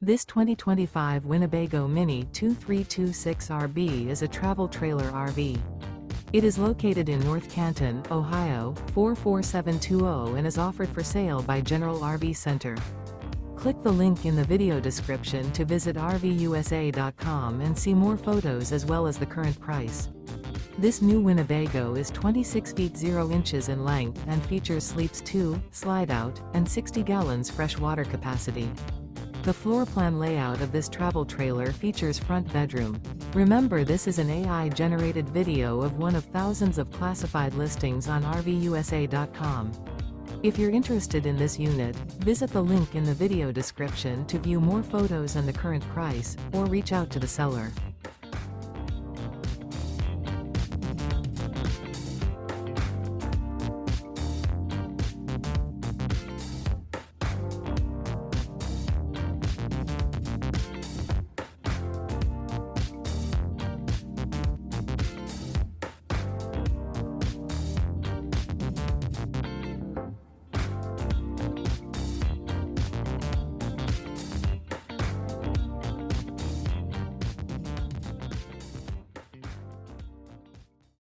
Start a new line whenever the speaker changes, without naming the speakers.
This 2025 Winnebago Minnie 2326RB is a travel trailer RV. It is located in North Canton, Ohio, 44720 and is offered for sale by General RV Center. Click the link in the video description to visit RVUSA.com and see more photos as well as the current price. This new Winnebago is 26 feet 0 inches in length and features sleeps 2, slide-out, and 60 gallons fresh water capacity. The floor plan layout of this travel trailer features front bedroom. Remember, this is an AI-generated video of one of thousands of classified listings on RVUSA.com. If you're interested in this unit, visit the link in the video description to view more photos and the current price, or reach out to the seller.